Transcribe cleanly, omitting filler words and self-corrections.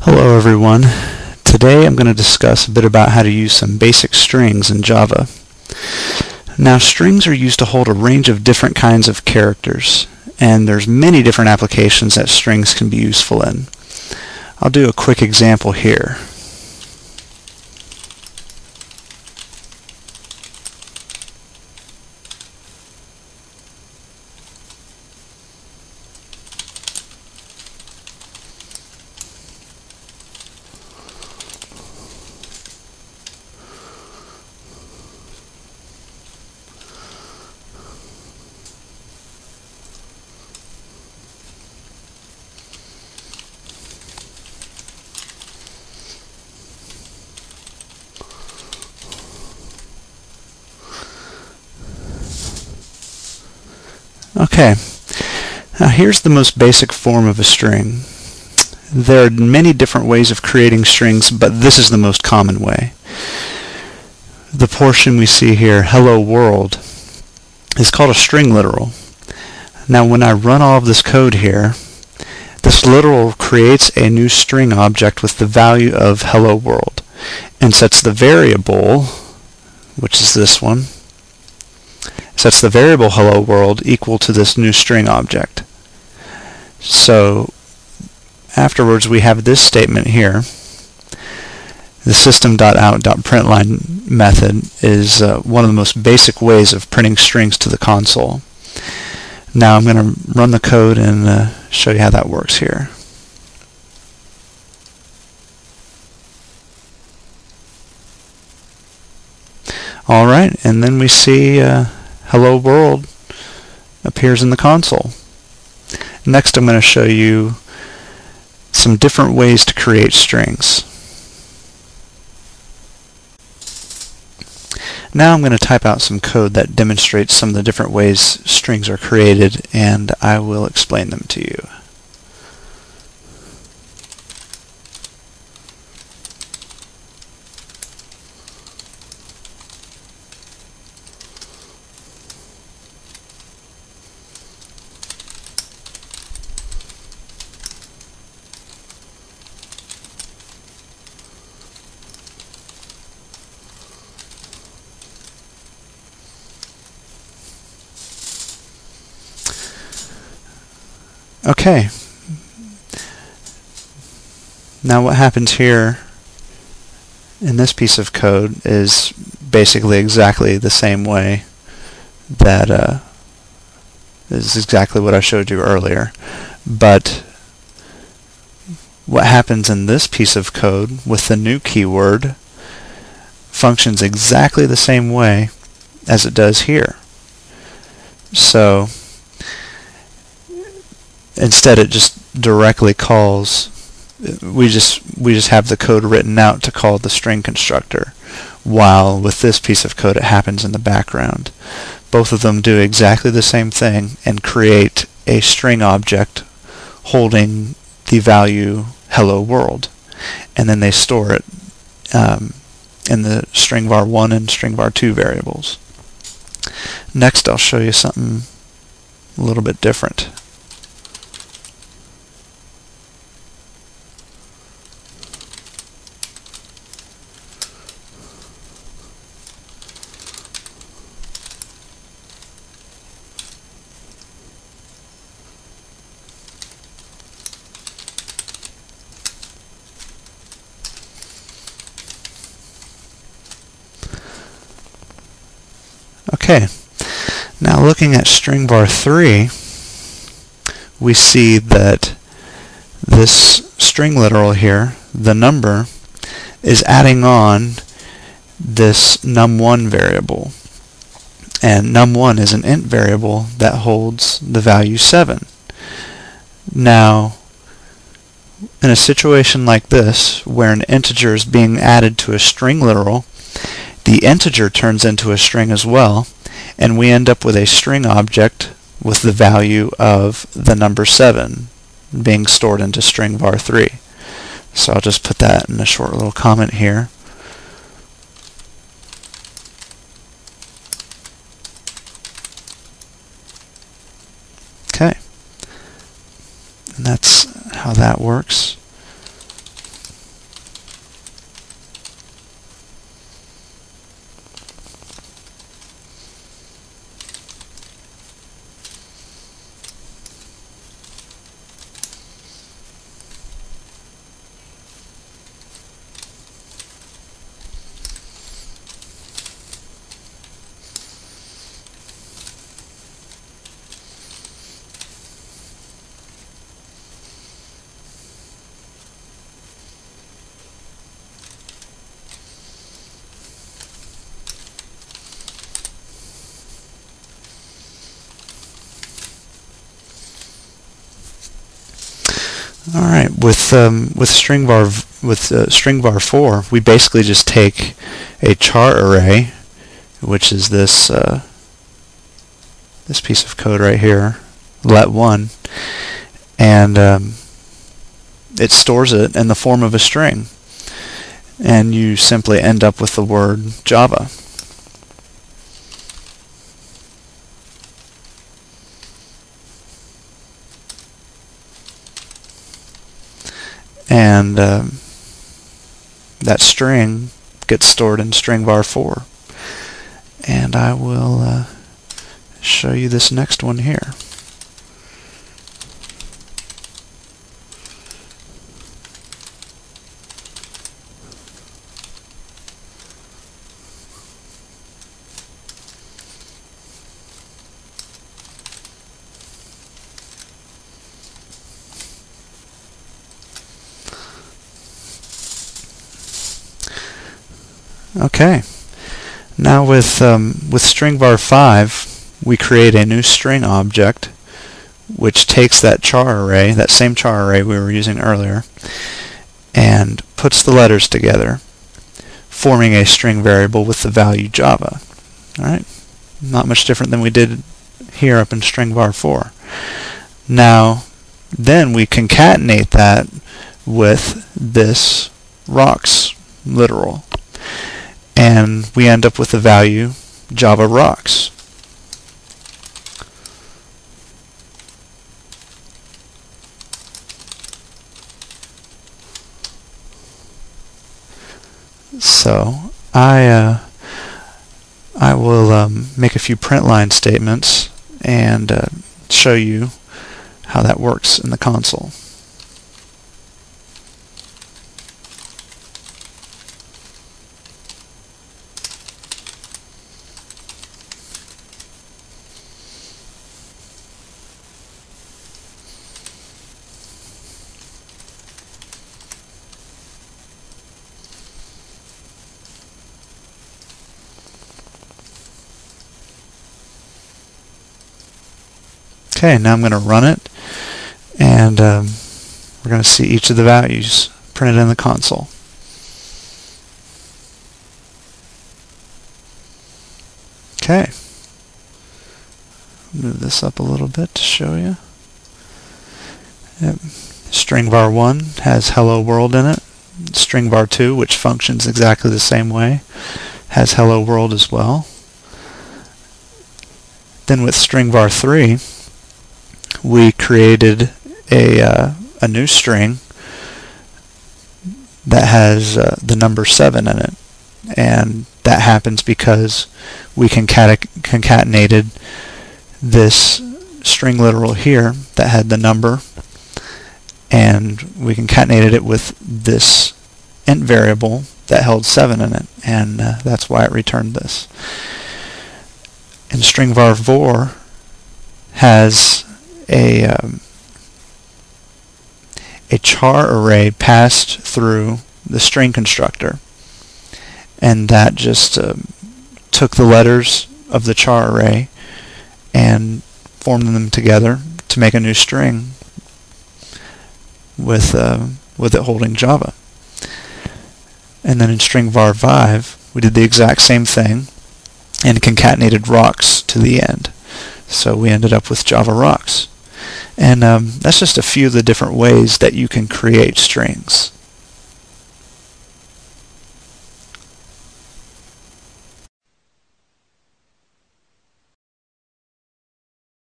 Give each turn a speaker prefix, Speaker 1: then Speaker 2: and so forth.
Speaker 1: Hello everyone. Today I'm going to discuss a bit about how to use some basic strings in Java. Now strings are used to hold a range of different kinds of characters, and there's many different applications that strings can be useful in. I'll do a quick example here. Okay, now here's the most basic form of a string. There are many different ways of creating strings, but this is the most common way. The portion we see here, hello world, is called a string literal. Now when I run all of this code here, this literal creates a new string object with the value of hello world and sets the variable, which is this one, sets the variable hello world equal to this new string object. So afterwards we have this statement here. The system.out.println method is one of the most basic ways of printing strings to the console. Now I'm going to run the code and show you how that works here. Alright, and then we see hello world appears in the console. Next I'm going to show you some different ways to create strings. Now I'm going to type out some code that demonstrates some of the different ways strings are created, and I will explain them to you. Okay, now what happens here in this piece of code is basically exactly the same way that is exactly what I showed you earlier, but what happens in this piece of code with the new keyword functions exactly the same way as it does here. So instead it just directly calls, we just have the code written out to call the string constructor, while with this piece of code it happens in the background. Both of them do exactly the same thing and create a string object holding the value hello world, and then they store it in the string var1 and string var2 variables. Next I'll show you something a little bit different. Okay, now looking at string var3, we see that this string literal here, the number, is adding on this num1 variable, and num1 is an int variable that holds the value 7. Now in a situation like this where an integer is being added to a string literal, the integer turns into a string as well, and we end up with a string object with the value of the number 7 being stored into string var3. So I'll just put that in a short little comment here. Okay, and that's how that works. All right, with string var 4, we basically just take a char array, which is this this piece of code right here, let1, and it stores it in the form of a string, and you simply end up with the word Java. And that string gets stored in string var 4. And I will show you this next one here. Okay, now with string var 5, we create a new string object which takes that char array, that same char array we were using earlier, and puts the letters together, forming a string variable with the value Java. Alright, not much different than we did here up in string var 4. Now, then we concatenate that with this rocks literal, and we end up with the value Java rocks. So I will make a few print line statements and show you how that works in the console. Okay, now I'm going to run it, and we're going to see each of the values printed in the console. Okay, move this up a little bit to show you. Yep. String var 1 has hello world in it. String var 2, which functions exactly the same way, has hello world as well. Then with string var 3, we created a new string that has the number 7 in it, and that happens because we concatenated this string literal here that had the number, and we concatenated it with this int variable that held 7 in it, and that's why it returned this. And string var 4 has a char array passed through the string constructor, and that just took the letters of the char array and formed them together to make a new string with it holding Java. And then in string var 5 we did the exact same thing and concatenated rocks to the end, so we ended up with Java rocks. And that's just a few of the different ways that you can create strings.